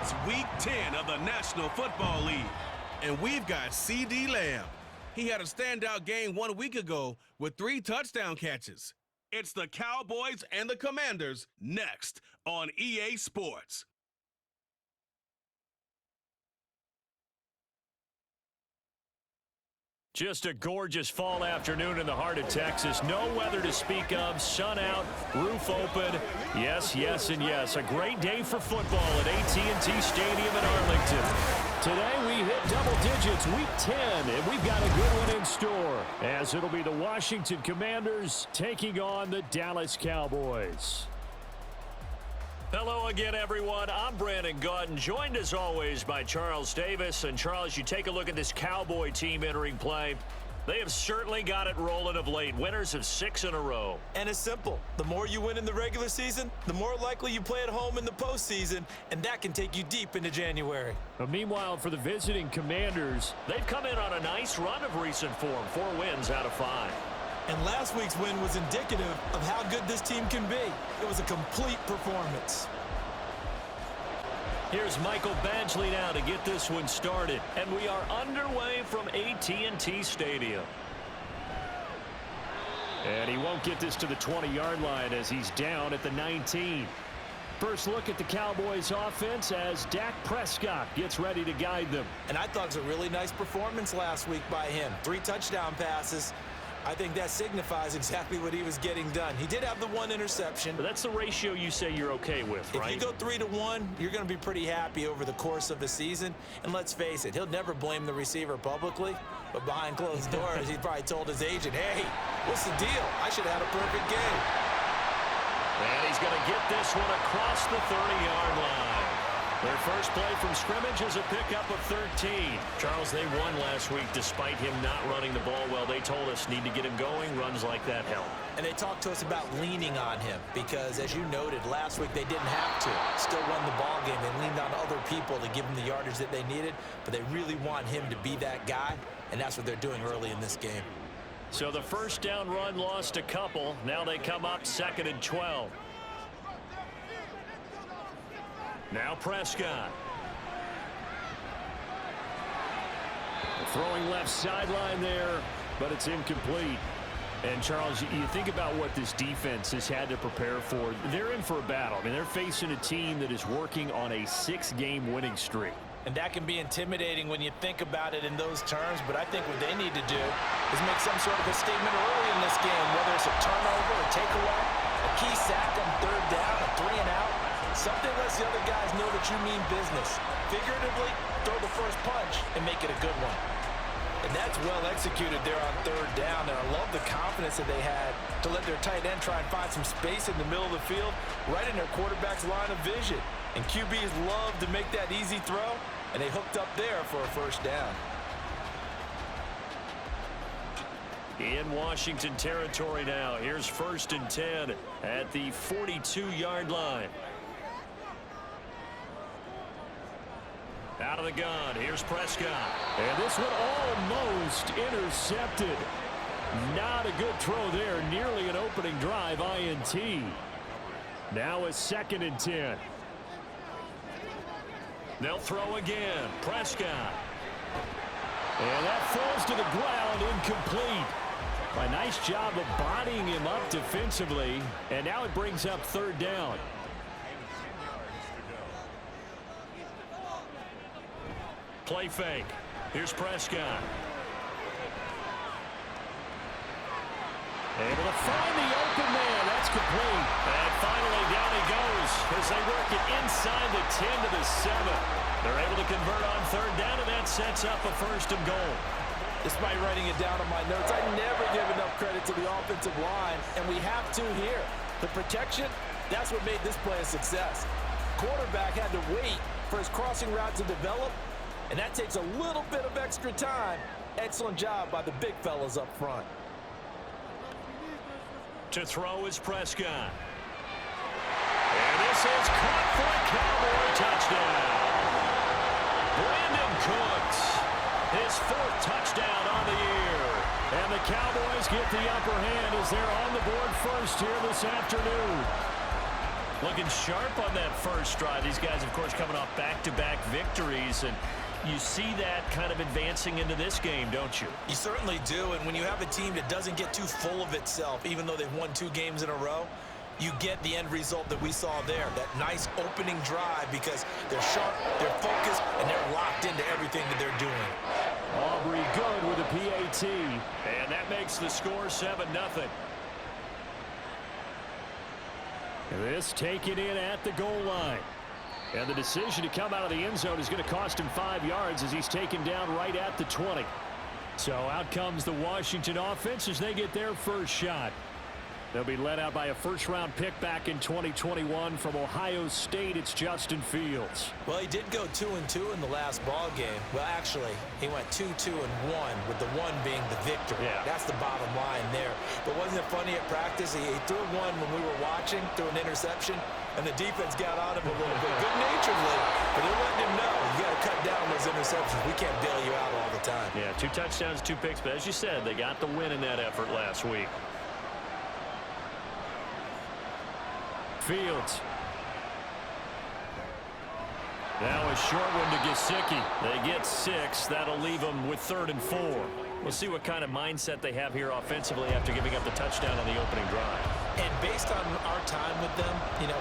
It's Week 10 of the National Football League, and we've got C.D. Lamb. He had a standout game 1 week ago with 3 touchdown catches. It's the Cowboys and the Commanders next on EA Sports. Just a gorgeous fall afternoon in the heart of Texas. No weather to speak of. Sun out, roof open. Yes, yes, and yes. A great day for football at AT&T Stadium in Arlington. Today we hit double digits, Week 10, and we've got a good one in store, as it'll be the Washington Commanders taking on the Dallas Cowboys. Hello again, everyone. I'm Brandon Gautin, joined as always by Charles Davis. And Charles, you take a look at this Cowboy team entering play. They have certainly got it rolling of late. Winners of 6 in a row. And it's simple. The more you win in the regular season, the more likely you play at home in the postseason, and that can take you deep into January. But meanwhile, for the visiting Commanders, they've come in on a nice run of recent form. 4 wins out of 5. And last week's win was indicative of how good this team can be. It was a complete performance. Here's Michael Badgley now to get this one started. And we are underway from AT&T Stadium. And he won't get this to the 20-yard line as he's down at the 19. First look at the Cowboys offense as Dak Prescott gets ready to guide them. And I thought it was a really nice performance last week by him. 3 touchdown passes. I think that signifies exactly what he was getting done. He did have the 1 interception. But that's the ratio you say you're okay with, right? If you go 3-1, you're going to be pretty happy over the course of the season. And let's face it, he'll never blame the receiver publicly. But behind closed doors, he probably told his agent, hey, what's the deal? I should have had a perfect game. And he's going to get this one across the 30-yard line. Their first play from scrimmage is a pickup of 13. Charles, they won last week despite him not running the ball well. They told us need to get him going. Runs like that help. And they talked to us about leaning on him because, as you noted, last week they didn't have to. Still won the ball game. They leaned on other people to give them the yardage that they needed, but they really want him to be that guy, and that's what they're doing early in this game. So the first down run lost a couple. Now they come up 2nd and 12. Now Prescott. Throwing left sideline there, but it's incomplete. And Charles, you think about what this defense has had to prepare for. They're in for a battle. I mean, they're facing a team that is working on a 6-game winning streak. And that can be intimidating when you think about it in those terms, but I think what they need to do is make some sort of a statement early in this game, whether it's a turnover, a takeaway, a key sack on 3rd down, a 3-and-out. Something lets the other guys know that you mean business. Figuratively, throw the first punch and make it a good one. And that's well executed there on 3rd down, and I love the confidence that they had to let their tight end try and find some space in the middle of the field, right in their quarterback's line of vision. And QBs love to make that easy throw, and they hooked up there for a first down. In Washington territory now. Here's 1st and 10 at the 42-yard line. Out of the gun, here's Prescott. And this one almost intercepted. Not a good throw there. Nearly an opening drive INT. Now a 2nd and 10. They'll throw again. Prescott. And that falls to the ground, incomplete. A nice job of bodying him up defensively. And now it brings up 3rd down. Play fake. Here's Prescott. Able to find the open man. That's complete. And finally down he goes as they work it inside the 10 to the 7. They're able to convert on 3rd down, and that sets up a 1st and goal. Despite writing it down on my notes, I never give enough credit to the offensive line, and we have to here. The protection, that's what made this play a success. Quarterback had to wait for his crossing route to develop, and that takes a little bit of extra time. Excellent job by the big fellas up front. To throw is Prescott. And this is caught for a Cowboy touchdown. Brandon Cooks, his 4th touchdown on the year. And the Cowboys get the upper hand as they're on the board first here this afternoon. Looking sharp on that first drive. These guys, of course, coming off back-to-back victories, and you see that kind of advancing into this game, don't you? You certainly do, and when you have a team that doesn't get too full of itself, even though they've won 2 games in a row, you get the end result that we saw there, that nice opening drive, because they're sharp, they're focused, and they're locked into everything that they're doing. Aubrey good with a PAT, and that makes the score 7-0. This taken in at the goal line. And the decision to come out of the end zone is going to cost him 5 yards as he's taken down right at the 20. So out comes the Washington offense as they get their first shot. They'll be led out by a first-round pick back in 2021 from Ohio State. It's Justin Fields. Well, he did go 2-2 in the last ball game. Well, actually, he went 2-2-1, with the 1 being the victory. Yeah. That's the bottom line there. But wasn't it funny at practice? He threw one when we were watching, threw an interception, and the defense got on him a little bit, good-naturedly. But they're letting him know, you got to cut down those interceptions. We can't bail you out all the time. Yeah, 2 touchdowns, 2 picks. But as you said, they got the win in that effort last week. Fields. Now a short one to Gesicki. They get 6. That'll leave them with 3rd and 4. We'll see what kind of mindset they have here offensively after giving up the touchdown on the opening drive. And based on our time with them,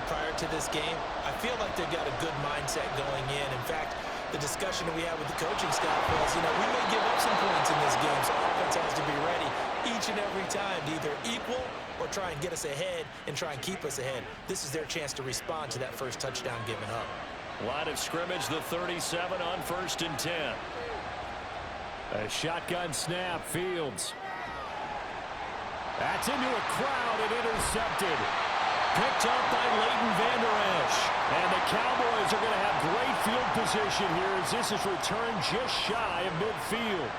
prior to this game, I feel like they've got a good mindset going in. In fact, the discussion that we had with the coaching staff was, we may give up some points in this game, so offense has to be ready each and every time to either equal or try and get us ahead and try and keep us ahead. This is their chance to respond to that first touchdown given up. Line of scrimmage, the 37 on 1st and 10. A shotgun snap, Fields. That's into a crowd and intercepted. Picked up by Leighton Vander Esch. And the Cowboys are going to have great field position here as this is returned just shy of midfield.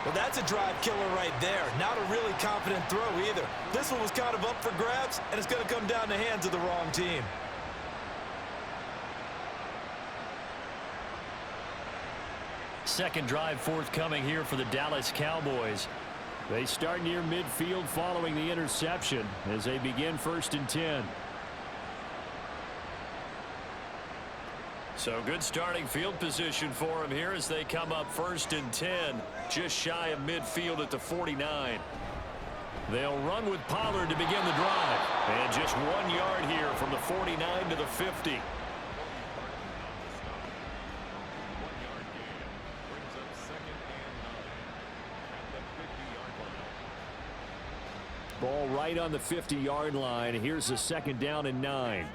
Well, that's a drive killer right there. Not a really confident throw either. This one was kind of up for grabs, and it's going to come down the hands of the wrong team. Second drive forthcoming here for the Dallas Cowboys. They start near midfield following the interception as they begin 1st and 10. So good starting field position for them here as they come up 1st and 10, just shy of midfield at the 49. They'll run with Pollard to begin the drive. And just 1 yard here from the 49 to the 50. Ball right on the 50-yard line. Here's the 2nd down and 9.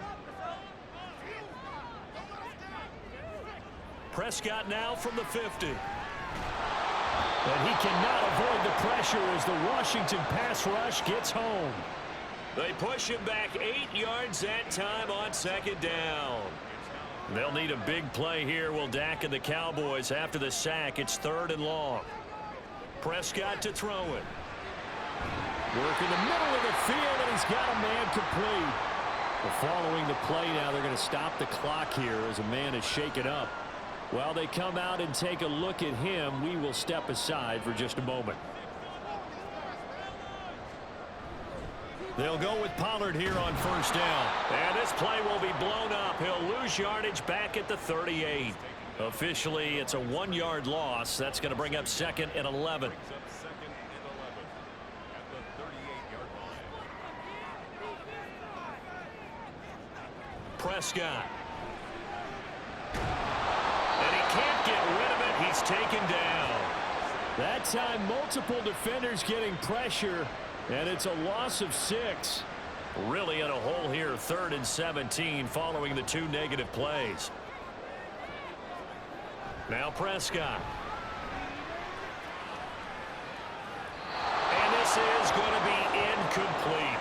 Prescott now from the 50. And he cannot avoid the pressure as the Washington pass rush gets home. They push him back 8 yards that time on 2nd down. They'll need a big play here, will Dak and the Cowboys. After the sack, it's 3rd and long. Prescott to throw it. Work in the middle of the field, and he's got a man complete. Well, following the play now, they're going to stop the clock here as a man is shaken up. While they come out and take a look at him, we will step aside for just a moment. They'll go with Pollard here on 1st down. And this play will be blown up. He'll lose yardage back at the 38. Officially, it's a 1-yard loss. That's going to bring up 2nd and 11. Prescott. And he can't get rid of it. He's taken down. That time, multiple defenders getting pressure, and it's a loss of 6. Really in a hole here, 3rd and 17 following the 2 negative plays. Now Prescott. And this is going to be incomplete.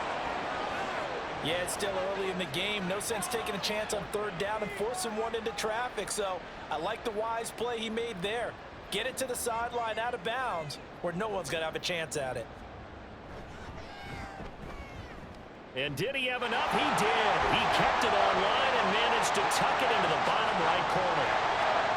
Yeah, it's still early in the game. No sense taking a chance on 3rd down and forcing one into traffic. So I like the wise play he made there. Get it to the sideline out of bounds where no one's going to have a chance at it. And did he have enough? He did. He kept it online and managed to tuck it into the bottom right corner.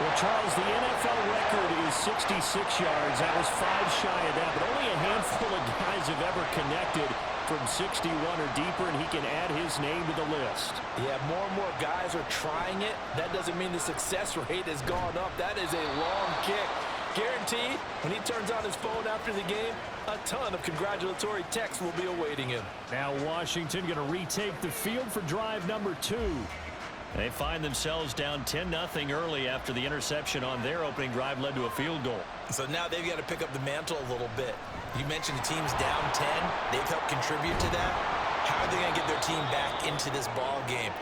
Well, Charles, the NFL record is 66 yards. That was 5 shy of that, but only a handful of guys have ever connected from 61 or deeper, and he can add his name to the list. Yeah, more and more guys are trying it. That doesn't mean the success rate has gone up. That is a long kick. Guaranteed, when he turns on his phone after the game, a ton of congratulatory texts will be awaiting him. Now Washington going to retake the field for drive number 2. They find themselves down 10-0 early after the interception on their opening drive led to a field goal. So now they've got to pick up the mantle a little bit. You mentioned the team's down 10. They've helped contribute to that. How are they going to get their team back into this ball game?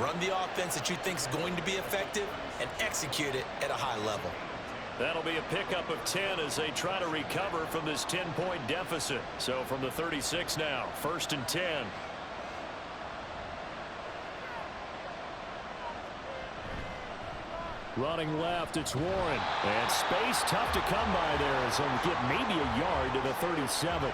Run the offense that you think is going to be effective and execute it at a high level. That'll be a pickup of 10 as they try to recover from this 10-point deficit. So from the 36 now, 1st and 10. Running left, it's Warren. And space tough to come by there as he'll get maybe a yard to the 37.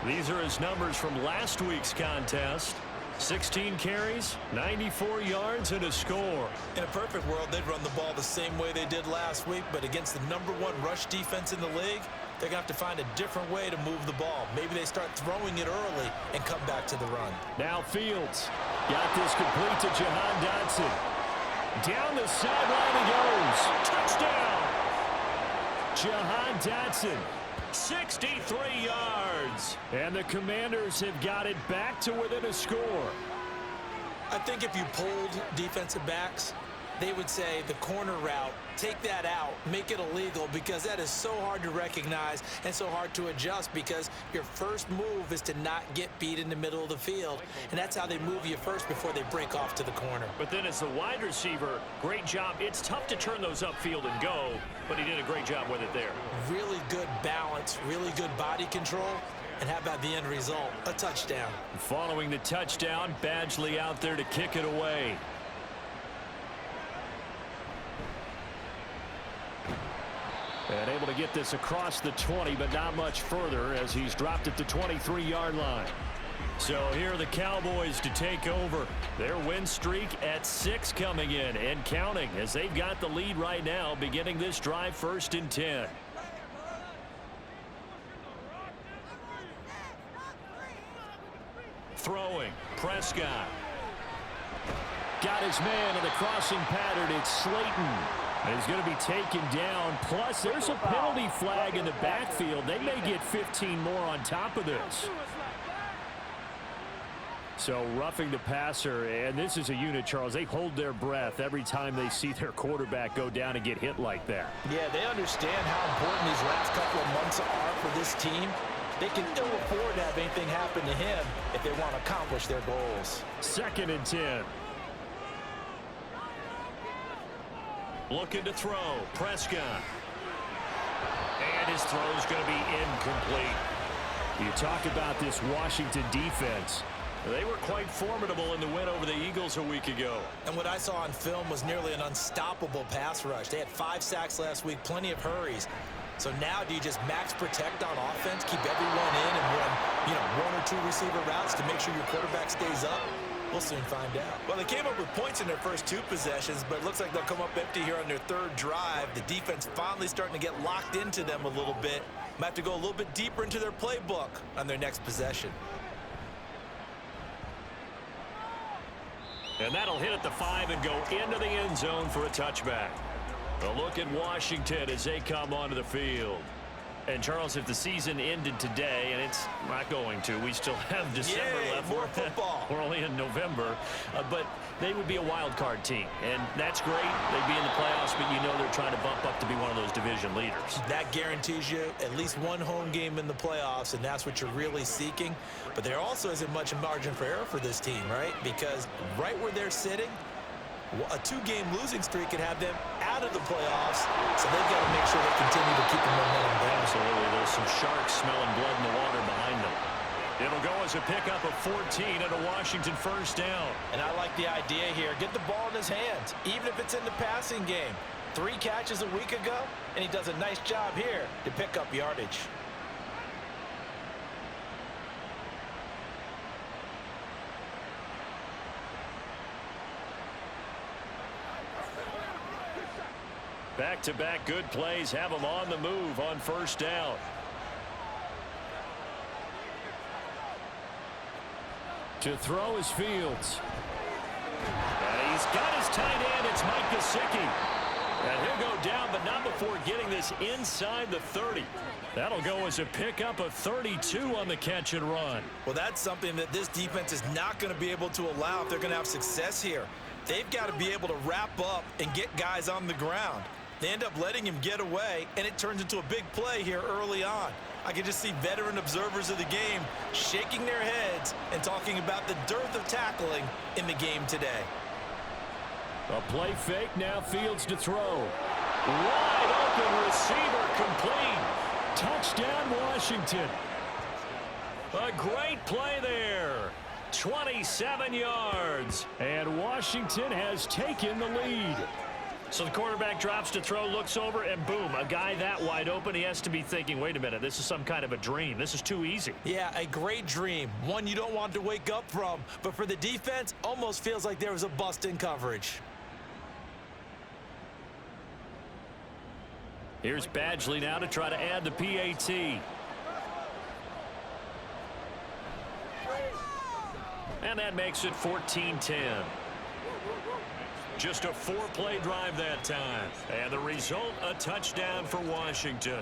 These are his numbers from last week's contest. 16 carries, 94 yards, and a score. In a perfect world, they'd run the ball the same way they did last week, but against the #1 rush defense in the league, they're going to have to find a different way to move the ball. Maybe they start throwing it early and come back to the run. Now Fields got this complete to Jahan Dotson. Down the sideline he goes. Touchdown! Jahan Dotson, 63 yards. And the Commanders have got it back to within a score. I think if you polled defensive backs, they would say the corner route, take that out, make it illegal, because that is so hard to recognize and so hard to adjust, because your first move is to not get beat in the middle of the field, and that's how they move you first before they break off to the corner. But then as the wide receiver, great job. It's tough to turn those upfield and go, but he did a great job with it there. Really good balance, really good body control, and how about the end result? A touchdown. Following the touchdown, Badgley out there to kick it away. And able to get this across the 20, but not much further as he's dropped it to 23-yard line. So here are the Cowboys to take over. Their win streak at 6 coming in and counting as they've got the lead right now, beginning this drive 1st and 10. Throwing, Prescott. Got his man in the crossing pattern. It's Slayton. And he's going to be taken down. Plus, there's a penalty flag in the backfield. They may get 15 more on top of this. So roughing the passer, and this is a unit, Charles. They hold their breath every time they see their quarterback go down and get hit like that. Yeah, they understand how important these last couple of months are for this team. They can ill afford to have anything happen to him if they want to accomplish their goals. 2nd and 10. Looking to throw. Prescott. And his throw's going to be incomplete. You talk about this Washington defense. They were quite formidable in the win over the Eagles a week ago. And what I saw on film was nearly an unstoppable pass rush. They had 5 sacks last week, plenty of hurries. So now do you just max protect on offense, keep everyone in and run, 1 or 2 receiver routes to make sure your quarterback stays up? We'll soon find out. Well, they came up with points in their first 2 possessions, but it looks like they'll come up empty here on their 3rd drive. The defense finally starting to get locked into them a little bit. Might have to go a little bit deeper into their playbook on their next possession. And that'll hit at the 5 and go into the end zone for a touchback. A look at Washington as they come onto the field. And, Charles, if the season ended today, and it's not going to, we still have December left. More football. We're only in November. But they would be a wild card team. And that's great. They'd be in the playoffs, but you know they're trying to bump up to be one of those division leaders. That guarantees you at least 1 home game in the playoffs, and that's what you're really seeking. But there also isn't much margin for error for this team, right? Because right where they're sitting, a 2-game losing streak could have them out of the playoffs, so they've got to make sure they continue to keep the momentum going. Absolutely. There's some sharks smelling blood in the water behind them. It'll go as a pickup of 14 and a Washington 1st down. And I like the idea here. Get the ball in his hands, even if it's in the passing game. 3 catches a week ago, and he does a nice job here to pick up yardage. Back-to-back good plays have them on the move on first down. To throw is Fields. And he's got his tight end. It's Mike Gesicki. And he'll go down, but not before getting this inside the 30. That'll go as a pickup of 32 on the catch and run. Well, that's something that this defense is not going to be able to allow if they're going to have success here. They've got to be able to wrap up and get guys on the ground. They end up letting him get away, and it turns into a big play here early on. I can just see veteran observers of the game shaking their heads and talking about the dearth of tackling in the game today. A play fake, now Fields to throw. Wide open receiver complete. Touchdown, Washington. A great play there. 27 yards. And Washington has taken the lead. So the quarterback drops to throw, looks over, and boom, a guy that wide open. He has to be thinking, wait a minute, this is some kind of a dream. This is too easy. Yeah, a great dream. One you don't want to wake up from. But for the defense, almost feels like there was a bust in coverage. Here's Badgley now to try to add the PAT. And that makes it 14-10. Just a 4-play drive that time. And the result, a touchdown for Washington.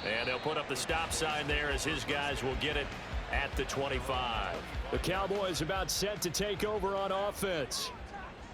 And they'll put up the stop sign there as his guys will get it at the 25. The Cowboys about set to take over on offense.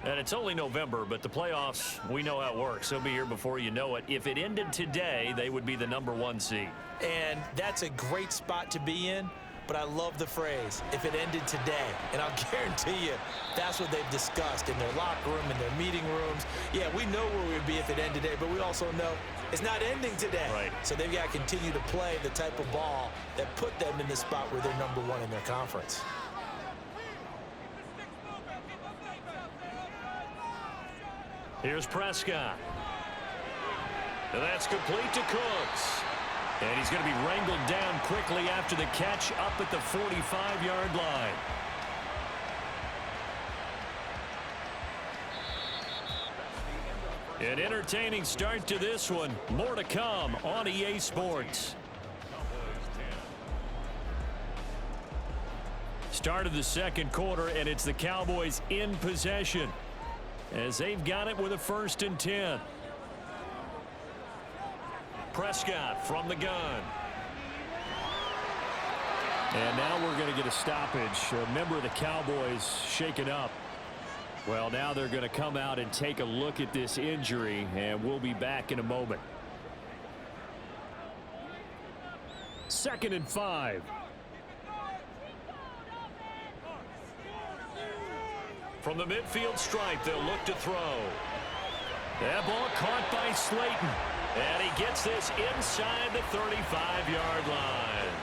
And it's only November, but the playoffs, we know how it works. They'll be here before you know it. If it ended today, they would be the #1 seed. And that's a great spot to be in, but I love the phrase, if it ended today. And I'll guarantee you, that's what they've discussed in their locker room, in their meeting rooms. Yeah, we know where we would be if it ended today, but we also know it's not ending today. Right. So they've got to continue to play the type of ball that put them in the spot where they're #1 in their conference. Here's Prescott. And that's complete to Cooks. And he's going to be wrangled down quickly after the catch up at the 45-yard line. An entertaining start to this one. More to come on EA Sports. Start of the second quarter, and it's the Cowboys in possession, as they've got it with a 1st and 10. Prescott from the gun. And now we're going to get a stoppage. A member of the Cowboys shaken up. Well, now they're going to come out and take a look at this injury, and we'll be back in a moment. 2nd and 5. From the midfield stripe, they'll look to throw. That ball caught by Slayton. And he gets this inside the 35-yard line.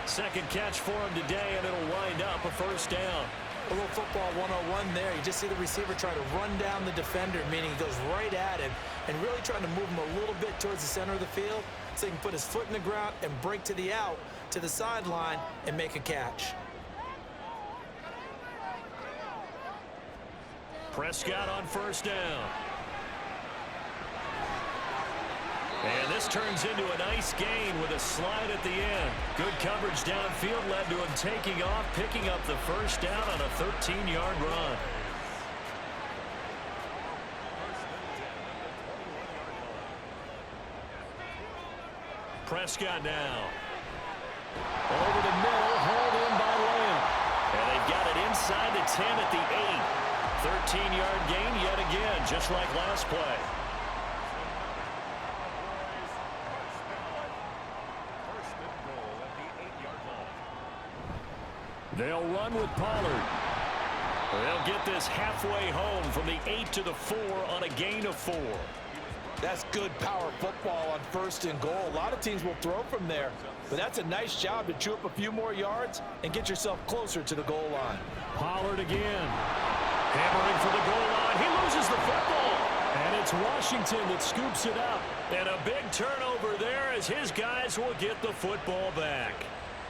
Second catch for him today, and it'll wind up a 1st down. A little football 101 there. You just see the receiver try to run down the defender, meaning he goes right at him, and really trying to move him a little bit towards the center of the field so he can put his foot in the ground and break to the out, to the sideline, and make a catch. Prescott on 1st down. And this turns into a nice gain with a slide at the end. Good coverage downfield led to him taking off, picking up the 1st down on a 13-yard run. Prescott now. Over the middle, hauled in by Lamb. And they've got it inside the 10 at the 8. 13-yard gain yet again, just like last play. They'll run with Pollard. They'll get this halfway home from the 8 to the 4 on a gain of 4. That's good power football on 1st and goal. A lot of teams will throw from there, but that's a nice job to chew up a few more yards and get yourself closer to the goal line. Pollard again. Hammering for the goal line. He loses the football. And it's Washington that scoops it up. And a big turnover there as his guys will get the football back.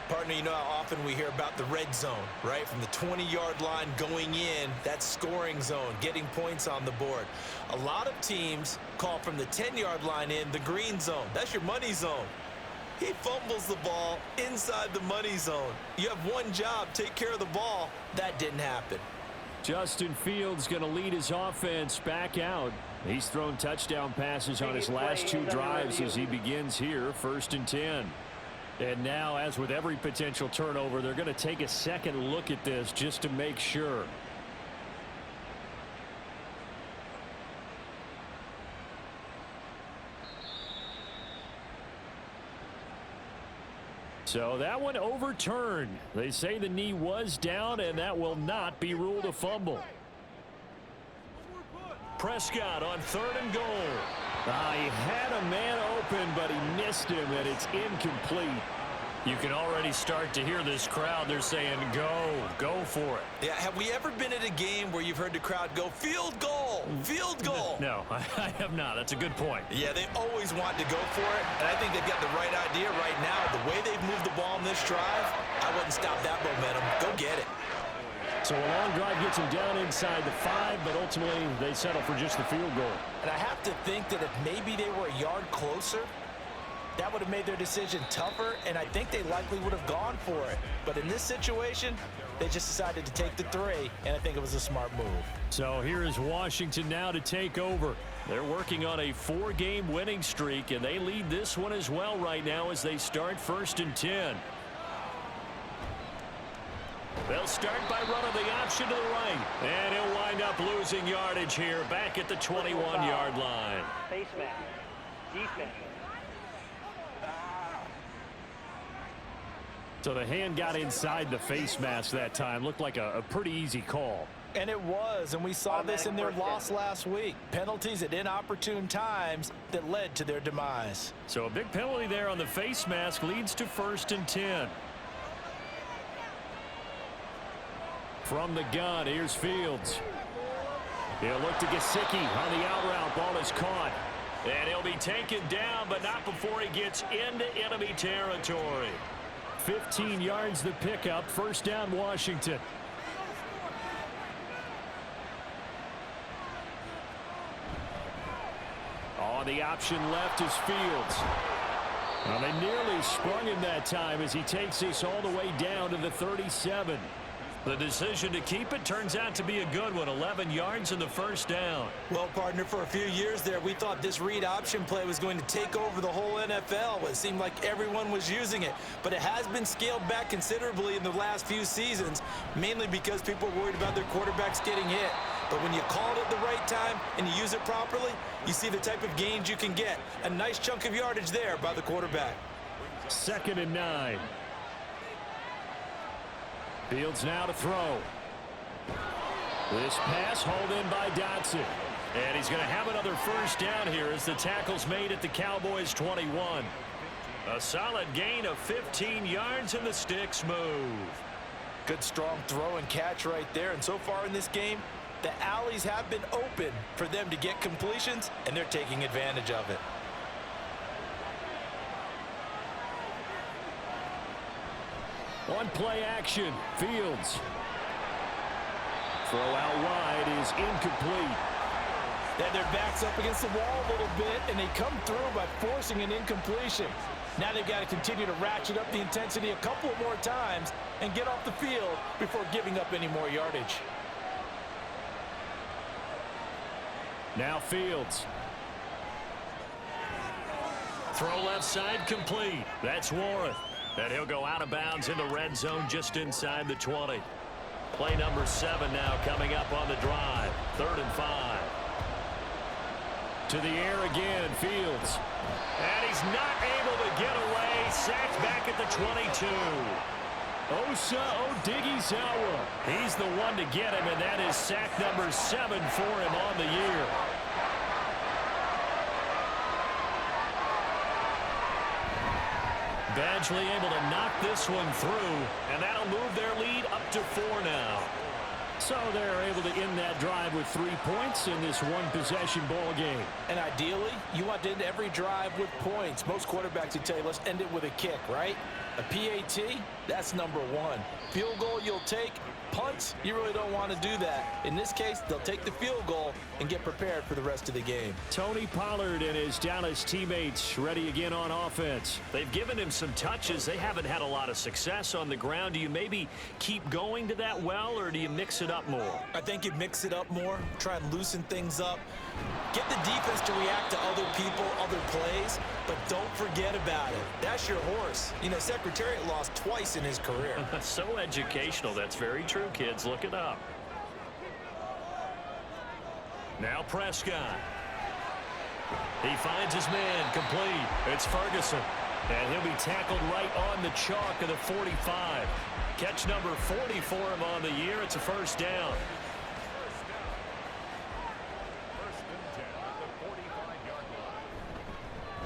Partner, you know how often we hear about the red zone, right? From the 20-yard line going in, that scoring zone, getting points on the board. A lot of teams call from the 10-yard line in the green zone. That's your money zone. He fumbles the ball inside the money zone. You have one job, take care of the ball. That didn't happen. Justin Fields going to lead his offense back out. He's thrown touchdown passes on his last 2 drives as he begins here, 1st and 10. And now, as with every potential turnover, they're going to take a second look at this just to make sure. So that one overturned. They say the knee was down, and that will not be ruled a fumble. Prescott on 3rd and goal. He had a man open, but he missed him, and it's incomplete. You can already start to hear this crowd. They're saying, go for it. Yeah, have we ever been at a game where you've heard the crowd go, field goal, field goal? No, I have not. That's a good point. Yeah, they always want to go for it, and I think they've got the right idea right now. The way they've moved the ball in this drive, I wouldn't stop that momentum. Go get it. So a long drive gets them down inside the 5, but ultimately they settle for just the field goal. And I have to think that if maybe they were a yard closer, that would have made their decision tougher, and I think they likely would have gone for it. But in this situation, they just decided to take the 3, and I think it was a smart move. So here is Washington now to take over. They're working on a 4-game winning streak, and they lead this one as well right now as they start 1st and 10. They'll start by running the option to the right. And he'll wind up losing yardage here back at the 21-yard line. Face mask. Defense. So the hand got inside the face mask that time. Looked like a pretty easy call. And it was, and we saw this in their loss last week. Penalties at inopportune times that led to their demise. So a big penalty there on the face mask leads to 1st and 10. From the gun, here's Fields. He'll look to Gesicki on the out route. Ball is caught. And he'll be taken down, but not before he gets into enemy territory. 15 yards the pickup. 1st down, Washington. On the option left is Fields. Well, they nearly sprung him that time as he takes this all the way down to the 37. The decision to keep it turns out to be a good one. 11 yards in the 1st down. Well, partner, for a few years there, we thought this read option play was going to take over the whole NFL. It seemed like everyone was using it. But it has been scaled back considerably in the last few seasons, mainly because people are worried about their quarterbacks getting hit. But when you call it at the right time and you use it properly, you see the type of gains you can get. A nice chunk of yardage there by the quarterback. 2nd and 9. Fields now to throw. This pass hauled in by Dotson. And he's going to have another 1st down here as the tackle's made at the Cowboys 21. A solid gain of 15 yards and the sticks move. Good strong throw and catch right there. And so far in this game, the alleys have been open for them to get completions, and they're taking advantage of it. On play action, Fields. Throw out wide is incomplete. Then their back's up against the wall a little bit, and they come through by forcing an incompletion. Now they've got to continue to ratchet up the intensity a couple of more times and get off the field before giving up any more yardage. Now Fields. Throw left side complete. That's Warren. And he'll go out of bounds in the red zone just inside the 20. Play number 7 now coming up on the drive. 3rd and 5. To the air again, Fields. And he's not able to get away. Sacked back at the 22. Osa Odighizuwa. He's the one to get him, and that is sack number 7 for him on the year. Badgley able to knock this one through, and that'll move their lead up to 4 now. So they're able to end that drive with 3 points in this one-possession ball game. And ideally, you want to end every drive with points. Most quarterbacks would tell you, let's end it with a kick, right? A PAT, that's number one. Field goal you'll take. Punts, you really don't want to do that. In this case, they'll take the field goal and get prepared for the rest of the game. Tony Pollard and his Dallas teammates ready again on offense. They've given him some touches. They haven't had a lot of success on the ground. Do you maybe keep going to that well, or do you mix it up more? I think you mix it up more, try and loosen things up. Get the defense to react to other people, other plays, but don't forget about it. That's your horse. You know, Secretariat lost twice in his career. So educational. That's very true, kids. Look it up. Now Prescott. He finds his man complete. It's Ferguson. And he'll be tackled right on the chalk of the 45. Catch number 40 for him on the year. It's a first down.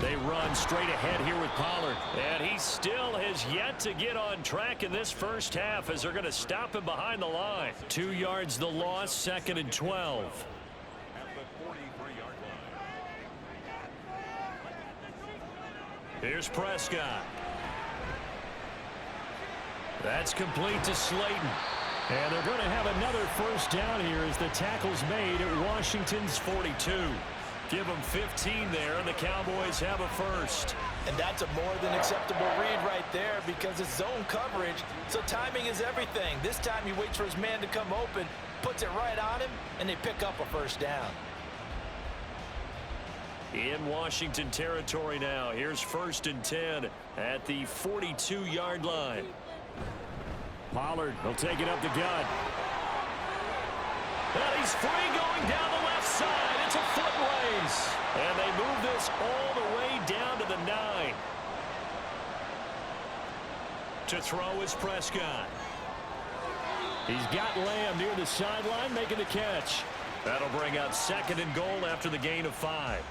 They run straight ahead here with Pollard. And he still has yet to get on track in this first half as they're going to stop him behind the line. 2 yards the loss, 2nd and 12. Here's Prescott. That's complete to Slayton. And they're going to have another first down here as the tackle's made at Washington's 42. Give them 15 there, and the Cowboys have a first. And that's a more than acceptable read right there because it's zone coverage, so timing is everything. This time he waits for his man to come open, puts it right on him, and they pick up a first down. In Washington territory now. Here's 1st and 10 at the 42-yard line. Pollard will take it up the gut. And he's free going down the left side. It's a foot race. And they move this all the way down to the 9. To throw is Prescott. He's got Lamb near the sideline making the catch. That'll bring up 2nd and goal after the gain of 5.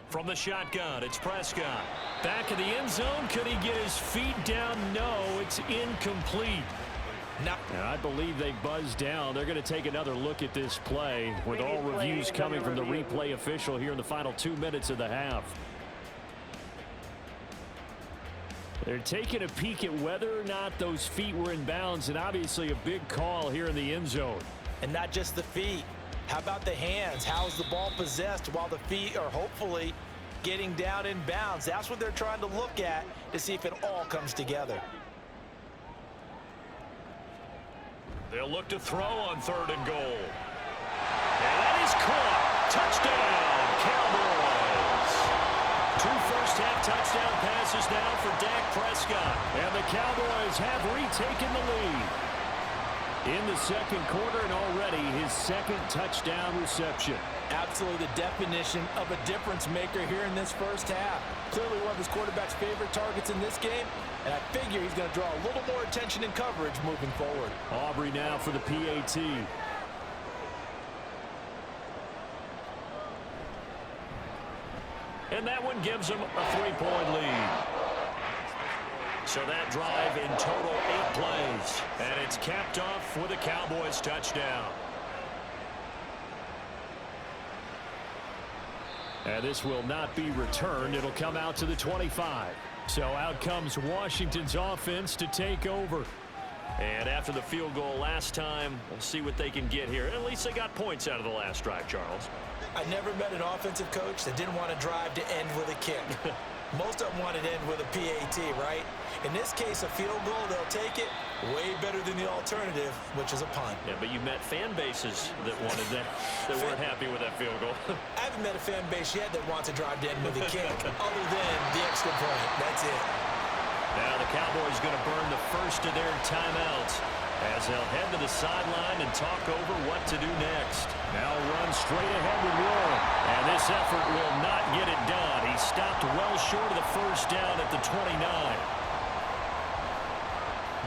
From the shotgun, it's Prescott. Back in the end zone. Could he get his feet down? No, it's incomplete. Now, I believe they buzzed down. They're going to take another look at this play with all reviews coming from the replay official here in the final 2 minutes of the half. They're taking a peek at whether or not those feet were in bounds, and obviously a big call here in the end zone. And not just the feet. How about the hands? How's the ball possessed while the feet are hopefully getting down in bounds? That's what they're trying to look at to see if it all comes together. They'll look to throw on 3rd and goal. And that is caught. Touchdown, Cowboys. 2 first-half touchdown passes now for Dak Prescott. And the Cowboys have retaken the lead in the 2nd quarter, and already his 2nd touchdown reception. Absolutely the definition of a difference maker here in this first half. Clearly one of his quarterback's favorite targets in this game, and I figure he's going to draw a little more attention and coverage moving forward. Aubrey now for the PAT. And that one gives him a 3-point lead. So that drive in total 8 plays. And it's capped off with a Cowboys touchdown. And this will not be returned. It'll come out to the 25. So out comes Washington's offense to take over. And after the field goal last time, we'll see what they can get here. At least they got points out of the last drive, Charles. I never met an offensive coach that didn't want to drive to end with a kick. Most of them wanted to end with a PAT, right? In this case, a field goal, they'll take it. Way better than the alternative, which is a punt. Yeah, but you met fan bases that wanted that, that weren't happy with that field goal. I haven't met a fan base yet that wants to drive to end with a kick, other than the extra point. That's it. Now the Cowboys going to burn the first of their timeouts as they'll head to the sideline and talk over what to do next. Now run straight ahead with Warren. And this effort will not get it done. He stopped well short of the first down at the 29.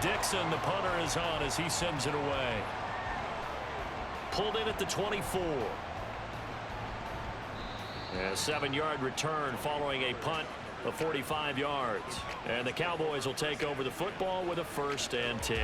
Dixon, the punter, is on as he sends it away. Pulled in at the 24. A 7-yard return following a punt of 45 yards. And the Cowboys will take over the football with a 1st and 10.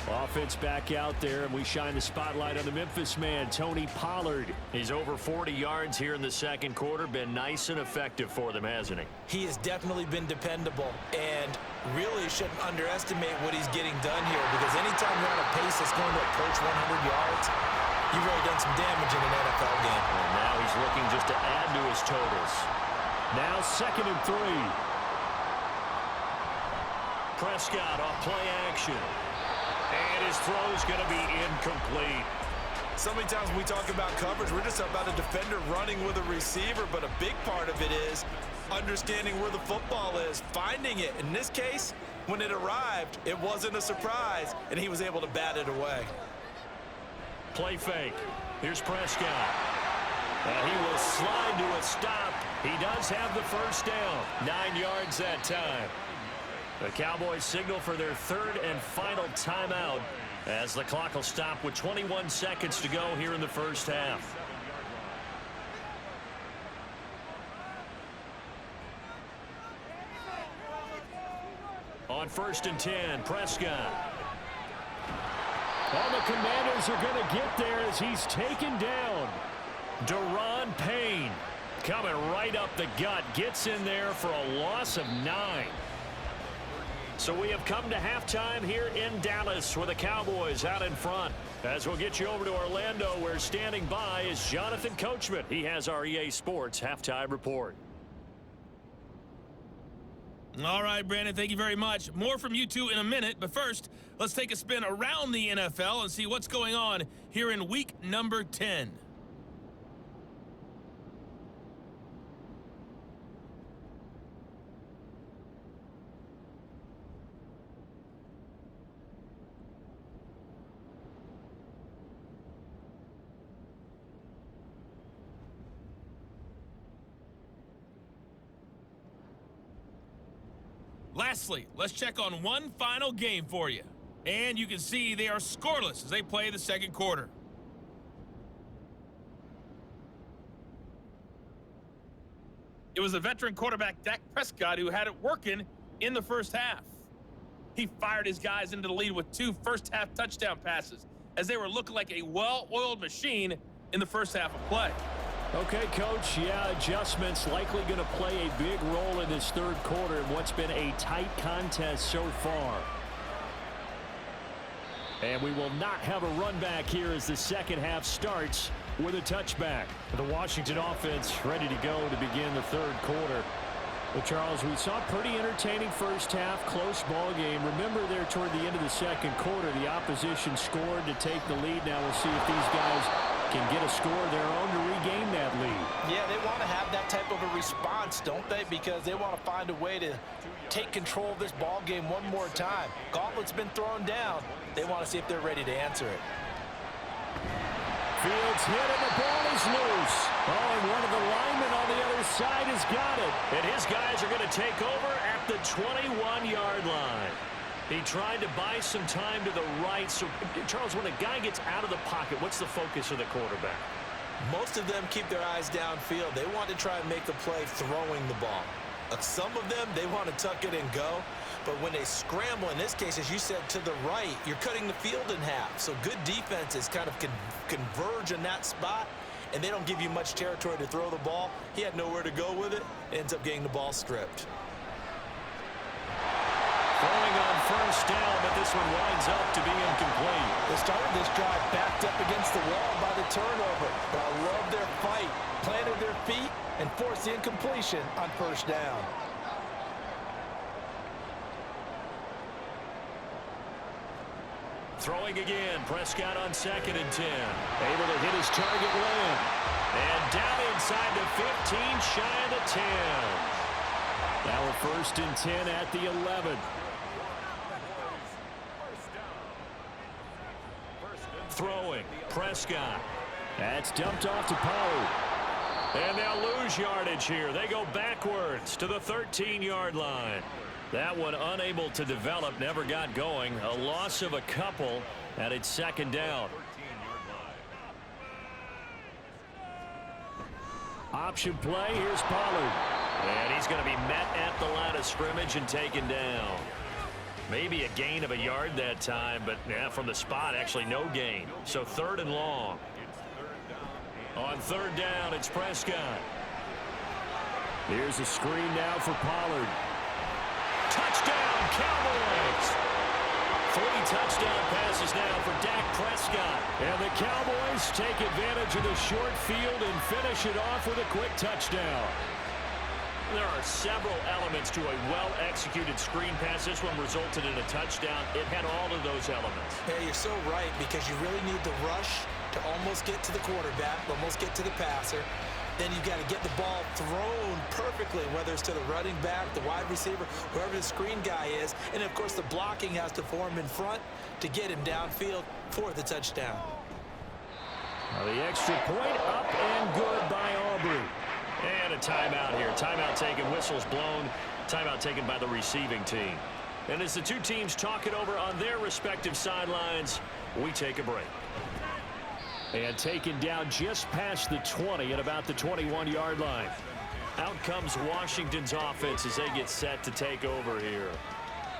Offense back out there, and we shine the spotlight on the Memphis man, Tony Pollard. He's over 40 yards here in the second quarter. Been nice and effective for them, hasn't he? He has definitely been dependable, and really shouldn't underestimate what he's getting done here, because anytime you're on a pace that's going to approach 100 yards, you've really done some damage in an NFL game. And now he's looking just to add to his totals. Now 2nd and 3. Prescott off play action. And his throw is going to be incomplete. So many times when we talk about coverage, we're just about a defender running with a receiver, but a big part of it is understanding where the football is, finding it. In this case, when it arrived, it wasn't a surprise, and he was able to bat it away. Play fake. Here's Prescott. And he will slide to a stop. He does have the first down. 9 yards that time. The Cowboys signal for their 3rd and final timeout as the clock will stop with 21 seconds to go here in the first half. On 1st and 10, Prescott. And the Commanders are going to get there as he's taken down. Daron Payne coming right up the gut. Gets in there for a loss of 9. So we have come to halftime here in Dallas with the Cowboys out in front. As we'll get you over to Orlando, where standing by is Jonathan Coachman. He has our EA Sports halftime report. All right, Brandon, thank you very much. More from you two in a minute, but first, let's take a spin around the NFL and see what's going on here in week number 10. Lastly, let's check on one final game for you. And you can see they are scoreless as they play the second quarter. It was the veteran quarterback Dak Prescott who had it working in the first half. He fired his guys into the lead with 2 first-half touchdown passes as they were looking like a well-oiled machine in the first half of play. Okay, Coach, yeah, adjustments likely going to play a big role in this third quarter in what's been a tight contest so far. And we will not have a run back here as the second half starts with a touchback. The Washington offense ready to go to begin the third quarter. Well, Charles, we saw a pretty entertaining first half, close ball game. Remember there toward the end of the second quarter, the opposition scored to take the lead. Now we'll see if these guys can get a score of their own to regain that lead. Yeah, they want to have that type of a response, don't they? Because they want to find a way to take control of this ball game one more time. Gauntlet's been thrown down. They want to see if they're ready to answer it. Fields hit and the ball is loose. Oh, and one of the linemen on the other side has got it. And his guys are going to take over at the 21-yard line. He tried to buy some time to the right. So, Charles, when a guy gets out of the pocket, what's the focus of the quarterback? Most of them keep their eyes downfield. They want to try and make the play throwing the ball. Some of them, they want to tuck it and go. But when they scramble, in this case, as you said, to the right, you're cutting the field in half. So good defenses kind of converge in that spot, and they don't give you much territory to throw the ball. He had nowhere to go with it. Ends up getting the ball stripped. Throwing on first down, but this one winds up to be incomplete. They started this drive backed up against the wall by the turnover, but I love their fight. Planted their feet and forced the incompletion on first down. Throwing again, Prescott on 2nd and 10. Able to hit his target limb. And down inside the 15, shy of the 10. Now a 1st and 10 at the 11. Throwing, Prescott. That's dumped off to Pollard. And they'll lose yardage here. They go backwards to the 13-yard line. That one unable to develop, never got going. A loss of a couple, and it's 2nd down. Option play, here's Pollard. And he's going to be met at the line of scrimmage and taken down. Maybe a gain of a yard that time, but yeah, from the spot, actually no gain. So 3rd and long. On 3rd down, it's Prescott. Here's a screen now for Pollard. Touchdown, Cowboys! 3 touchdown passes now for Dak Prescott. And the Cowboys take advantage of the short field and finish it off with a quick touchdown. There are several elements to a well-executed screen pass. This one resulted in a touchdown. It had all of those elements. Yeah, you're so right, because you really need the rush to almost get to the quarterback, almost get to the passer. Then you've got to get the ball thrown perfectly, whether it's to the running back, the wide receiver, whoever the screen guy is. And, of course, the blocking has to form in front to get him downfield for the touchdown. Now the extra point up and good by Aubrey. And a timeout here. Timeout taken, whistles blown. Timeout taken by the receiving team. And as the two teams talk it over on their respective sidelines, we take a break. And taken down just past the 20 at about the 21-yard line. Out comes Washington's offense as they get set to take over here.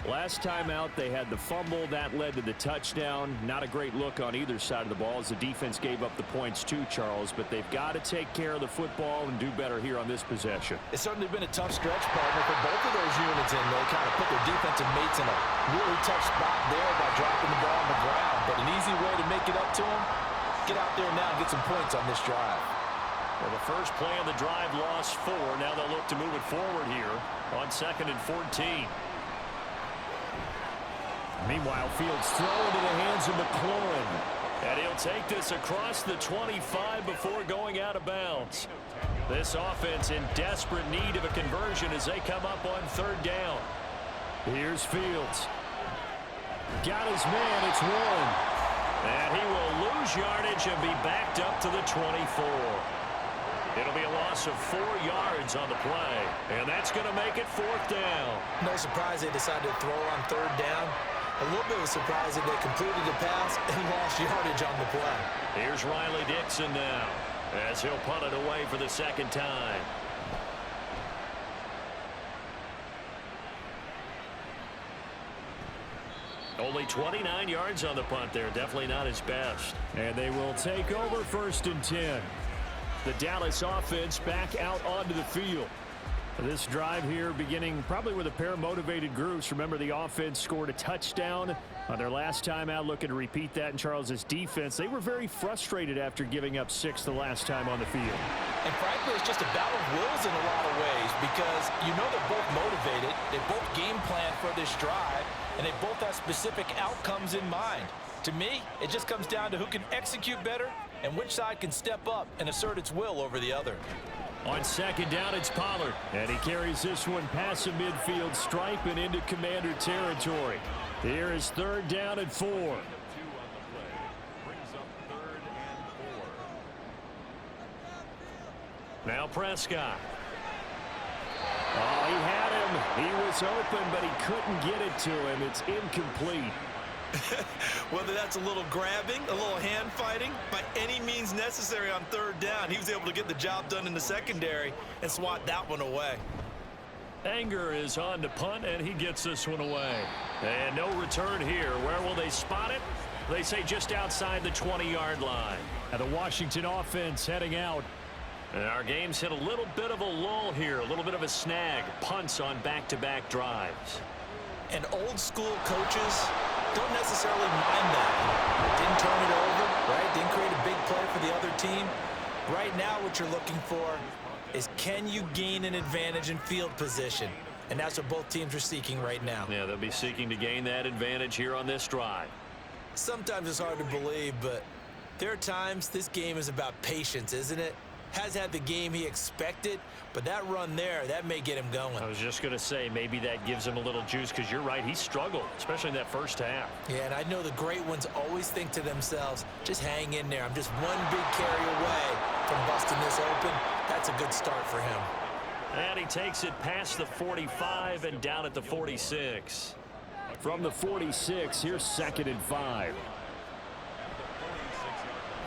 Last time out, they had the fumble. That led to the touchdown. Not a great look on either side of the ball as the defense gave up the points too, Charles. But they've got to take care of the football and do better here on this possession. It's certainly been a tough stretch, partner, for both of those units, and they kind of put their defensive mates in a really tough spot there by dropping the ball on the ground. But an easy way to make it up to them, get out there now and get some points on this drive. Well, the first play of the drive lost 4. Now they'll look to move it forward here on 2nd and 14. Meanwhile, Fields throw into the hands of McLaurin. And he'll take this across the 25 before going out of bounds. This offense in desperate need of a conversion as they come up on 3rd down. Here's Fields. Got his man. It's Warren. And he will lose yardage and be backed up to the 24. It'll be a loss of 4 yards on the play. And that's going to make it 4th down. No surprise they decided to throw on 3rd down. A little bit of a surprise that they completed the pass and lost yardage on the play. Here's Riley Dixon now as he'll punt it away for the 2nd time. Only 29 yards on the punt there. Definitely not his best. And they will take over 1st and 10. The Dallas offense back out onto the field. This drive here beginning probably with a pair of motivated groups. Remember, the offense scored a touchdown on their last time out, looking to repeat that in Charles's defense. They were very frustrated after giving up 6 the last time on the field. And frankly, it's just a battle of wills in a lot of ways, because you know they're both motivated. They both game plan for this drive, and they both have specific outcomes in mind. To me, it just comes down to who can execute better and which side can step up and assert its will over the other. On 2nd down, it's Pollard. And he carries this one past the midfield stripe and into Commander territory. Here is 3rd down and 4. Now Prescott. Oh, he had him. He was open, but he couldn't get it to him. It's incomplete. Whether that's a little grabbing, a little hand fighting, by any means necessary on 3rd down, he was able to get the job done in the secondary and swat that one away. Anger is on to punt, and he gets this one away. And no return here. Where will they spot it? They say just outside the 20-yard line. And the Washington offense heading out. And our game's hit a little bit of a lull here, a little bit of a snag. Punts on back-to-back drives. And old school coaches don't necessarily mind that. Didn't turn it over, right? Didn't create a big play for the other team. Right now what you're looking for is, can you gain an advantage in field position? And that's what both teams are seeking right now. Yeah, they'll be seeking to gain that advantage here on this drive. Sometimes it's hard to believe, but there are times this game is about patience, isn't it? Has had the game he expected, but that run there, that may get him going. I was just going to say, maybe that gives him a little juice, because you're right, he struggled, especially in that first half. Yeah, and I know the great ones always think to themselves, just hang in there. I'm just one big carry away from busting this open. That's a good start for him. And he takes it past the 45 and down at the 46. From the 46, here's 2nd and 5.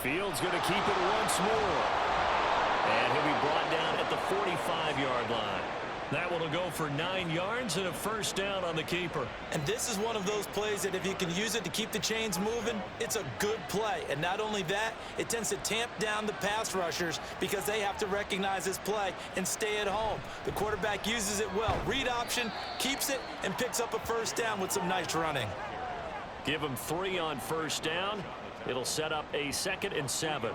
Fields going to keep it once more. And he'll be brought down at the 45-yard line. That one will go for 9 yards and a first down on the keeper. And this is one of those plays that if you can use it to keep the chains moving, it's a good play. And not only that, it tends to tamp down the pass rushers because they have to recognize this play and stay at home. The quarterback uses it well. Read option, keeps it, and picks up a first down with some nice running. Give him 3 on first down. It'll set up a 2nd and 7.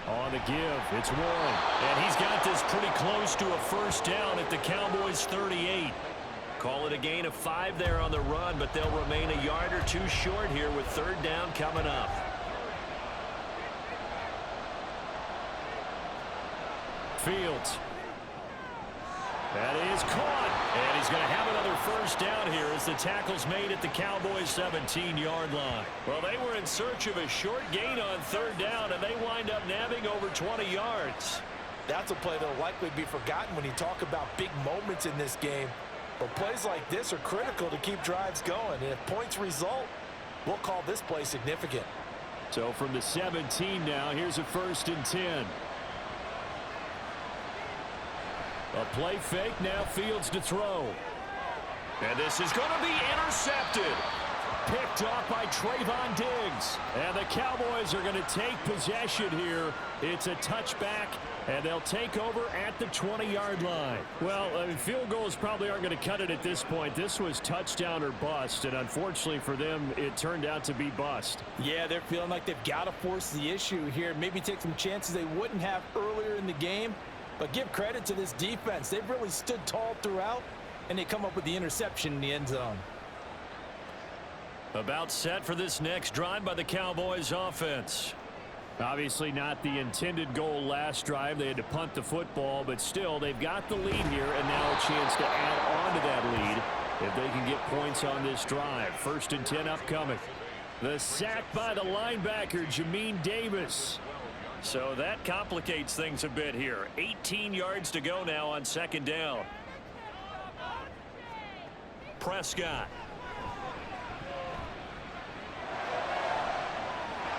On the give, it's Warren. And he's got this pretty close to a first down at the Cowboys' 38. Call it a gain of 5 there on the run, but they'll remain a yard or 2 short here with 3rd down coming up. Fields. That is caught. And he's going to have another first down here as the tackle's made at the Cowboys' 17-yard line. Well, they were in search of a short gain on 3rd down, and they wind up nabbing over 20 yards. That's a play that will likely be forgotten when you talk about big moments in this game. But plays like this are critical to keep drives going. And if points result, we'll call this play significant. So from the 17 now, here's a 1st and 10. A play fake, now Fields to throw. And this is going to be intercepted. Picked off by Trayvon Diggs. And the Cowboys are going to take possession here. It's a touchback, and they'll take over at the 20-yard line. Well, field goals probably aren't going to cut it at this point. This was touchdown or bust, and unfortunately for them, it turned out to be bust. Yeah, they're feeling like they've got to force the issue here. Maybe take some chances they wouldn't have earlier in the game. But give credit to this defense. They've really stood tall throughout, and they come up with the interception in the end zone. About set for this next drive by the Cowboys offense. Obviously not the intended goal last drive. They had to punt the football, but still they've got the lead here, and now a chance to add on to that lead if they can get points on this drive. 1st and 10 upcoming. The sack by the linebacker, Jamin Davis. So that complicates things a bit here. 18 yards to go now on 2nd down. Prescott.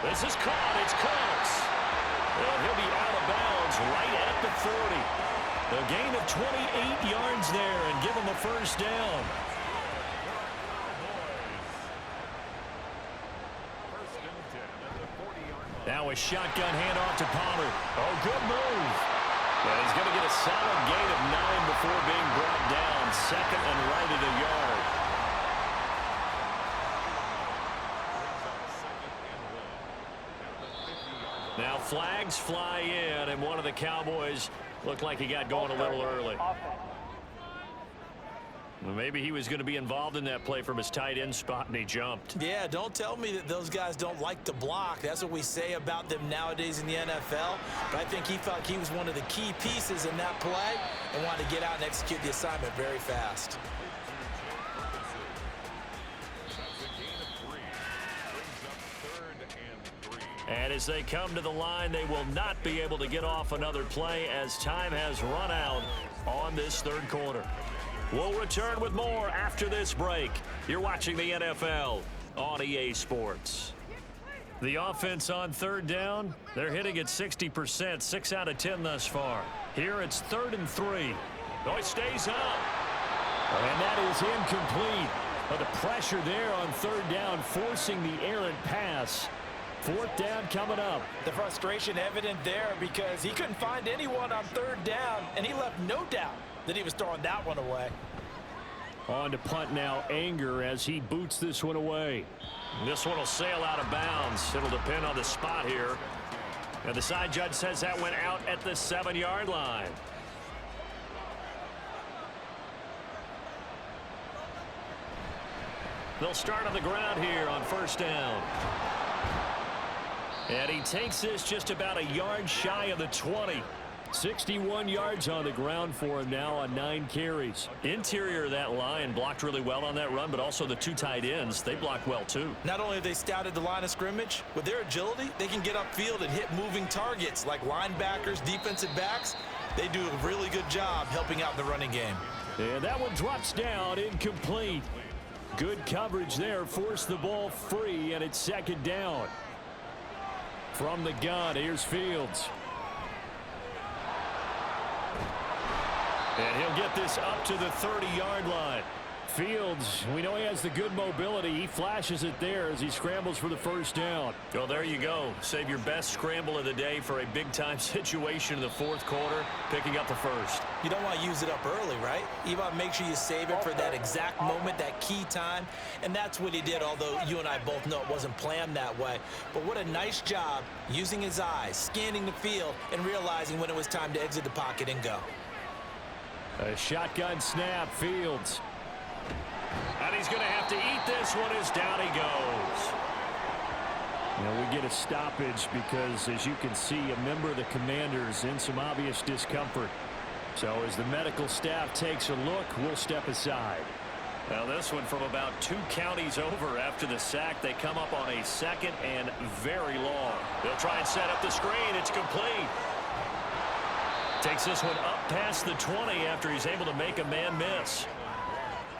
This is caught. It's close. And he'll be out of bounds right at the 40. A gain of 28 yards there and give him a first down. Now a shotgun handoff to Pollard. Oh, good move. And he's going to get a solid gain of 9 before being brought down. 2nd and right at a yard. Now flags fly in, and one of the Cowboys looked like he got going a little early. Well, maybe he was going to be involved in that play from his tight end spot, and he jumped. Yeah, don't tell me that those guys don't like to block. That's what we say about them nowadays in the NFL. But I think he felt like he was one of the key pieces in that play and wanted to get out and execute the assignment very fast. And as they come to the line, they will not be able to get off another play as time has run out on this 3rd quarter. We'll return with more after this break. You're watching the NFL on EA Sports. The offense on 3rd down, they're hitting at 60%, 6 out of 10 thus far. Here it's 3rd and 3. Oh, he stays up. And that is incomplete. But the pressure there on 3rd down, forcing the errant pass. 4th down coming up. The frustration evident there because he couldn't find anyone on 3rd down, and he left no doubt that he was throwing that one away. On to punt now, Anger, as he boots this one away. This one will sail out of bounds. It'll depend on the spot here. And the side judge says that went out at the 7-yard line. They'll start on the ground here on 1st down. And he takes this just about a yard shy of the 20. 61 yards on the ground for him now on 9 carries. Interior of that line blocked really well on that run, but also the 2 tight ends, they blocked well too. Not only have they scouted the line of scrimmage, with their agility, they can get upfield and hit moving targets like linebackers, defensive backs. They do a really good job helping out the running game. And that one drops down, incomplete. Good coverage there, forced the ball free, and it's 2nd down. From the gun, here's Fields. And he'll get this up to the 30-yard line. Fields, we know he has the good mobility. He flashes it there as he scrambles for the first down. Well, there you go. Save your best scramble of the day for a big-time situation in the fourth quarter, picking up the first. You don't want to use it up early, right? You want to make sure you save it for that exact moment, that key time. And that's what he did, although you and I both know it wasn't planned that way. But what a nice job using his eyes, scanning the field, and realizing when it was time to exit the pocket and go. A shotgun snap, Fields. And he's going to have to eat this one as down he goes. Now we get a stoppage because, as you can see, a member of the Commanders in some obvious discomfort. So as the medical staff takes a look, we'll step aside. Now this one from about 2 counties over after the sack. They come up on a second and very long. They'll try and set up the screen. It's complete. Takes this one up past the 20 after he's able to make a man miss.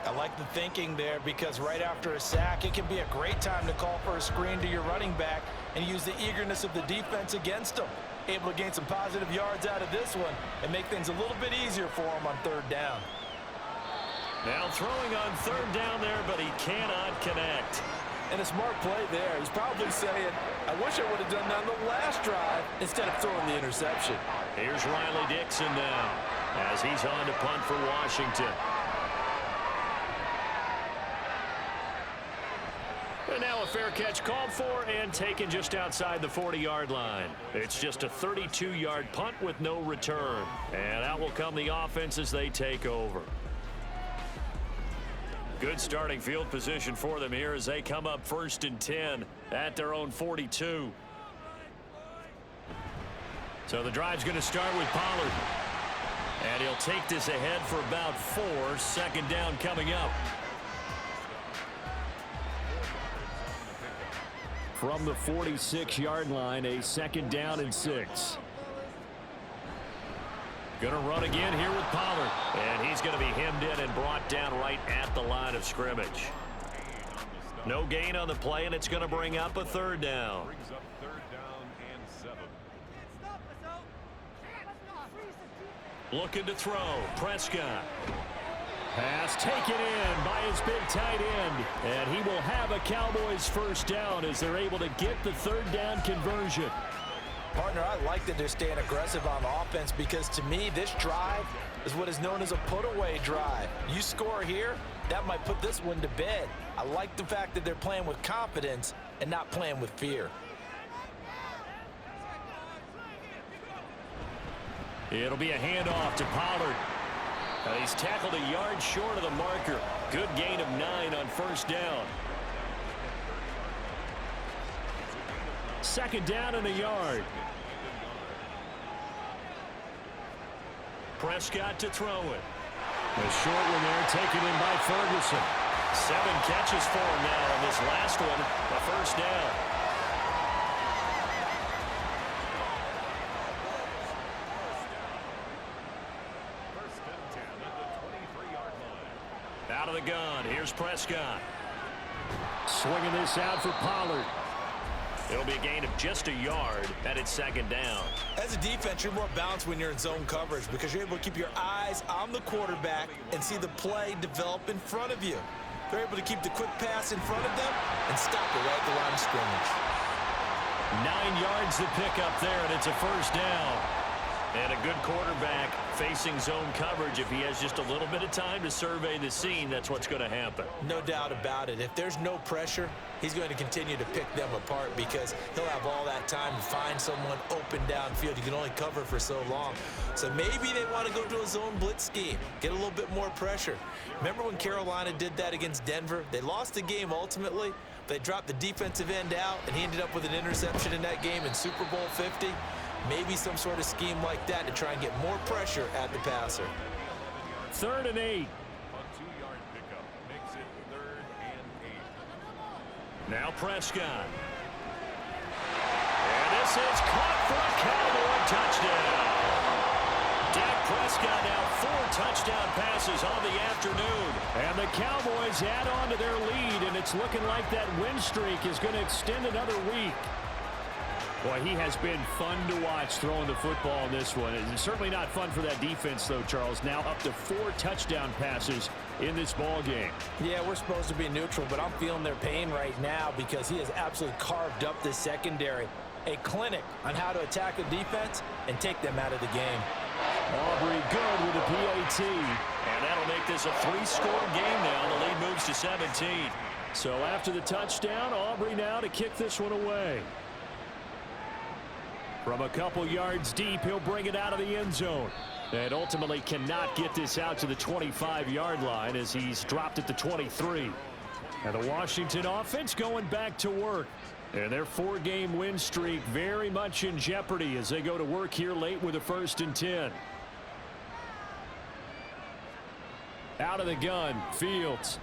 I like the thinking there because right after a sack, it can be a great time to call for a screen to your running back and use the eagerness of the defense against him. Able to gain some positive yards out of this one and make things a little bit easier for him on third down. Now throwing on third down there, but he cannot connect. And a smart play there. He's probably saying, I wish I would have done that on the last drive instead of throwing the interception. Here's Riley Dixon now as he's on to punt for Washington. And now a fair catch called for and taken just outside the 40-yard line. It's just a 32-yard punt with no return. And out will come the offense as they take over. Good starting field position for them here as they come up 1st and 10 at their own 42. So the drive's going to start with Pollard. And he'll take this ahead for about 4. 2nd down coming up. From the 46-yard line, a 2nd down and 6. Going to run again here with Pollard. And he's going to be hemmed in and brought down right at the line of scrimmage. No gain on the play, and it's going to bring up a 3rd down. Looking to throw. Prescott. Pass taken in by his big tight end. And he will have a Cowboys 1st down as they're able to get the 3rd down conversion. Partner, I like that they're staying aggressive on offense because to me, this drive is what is known as a put-away drive. You score here, that might put this one to bed. I like the fact that they're playing with confidence and not playing with fear. It'll be a handoff to Pollard. And he's tackled a yard short of the marker. Good gain of 9 on 1st down. 2nd down and a yard. Prescott to throw it. A short one there taken in by Ferguson. 7 catches for him now on this last one, a 1st down. Out of the gun, here's Prescott. Swinging this out for Pollard. It'll be a gain of just a yard at its 2nd down. As a defense, you're more balanced when you're in zone coverage because you're able to keep your eyes on the quarterback and see the play develop in front of you. They're able to keep the quick pass in front of them and stop it right at the line of scrimmage. 9 yards to pick up there, and it's a 1st down. And a good quarterback facing zone coverage. If he has just a little bit of time to survey the scene, that's what's going to happen. No doubt about it. If there's no pressure, he's going to continue to pick them apart because he'll have all that time to find someone open downfield. You can only cover for so long. So maybe they want to go to a zone blitz scheme, get a little bit more pressure. Remember when Carolina did that against Denver? They lost the game ultimately. They dropped the defensive end out, and he ended up with an interception in that game in Super Bowl 50. Maybe some sort of scheme like that to try and get more pressure at the passer. 3rd and 8. A 2-yard pickup makes it 3rd and 8. Now Prescott. And this is caught for a Cowboy touchdown. Dak Prescott now 4 touchdown passes on the afternoon. And the Cowboys add on to their lead, and it's looking like that win streak is going to extend another week. Boy, he has been fun to watch throwing the football in this one. It's certainly not fun for that defense, though, Charles. Now up to 4 touchdown passes in this ball game. Yeah, we're supposed to be neutral, but I'm feeling their pain right now because he has absolutely carved up this secondary. A clinic on how to attack a defense and take them out of the game. Aubrey good with a PAT. And that'll make this a 3-score game now. The lead moves to 17. So after the touchdown, Aubrey now to kick this one away. From a couple yards deep, he'll bring it out of the end zone. And ultimately cannot get this out to the 25-yard line as he's dropped at the 23. And the Washington offense going back to work. And their 4-game win streak very much in jeopardy as they go to work here late with a 1st and 10. Out of the gun, Fields.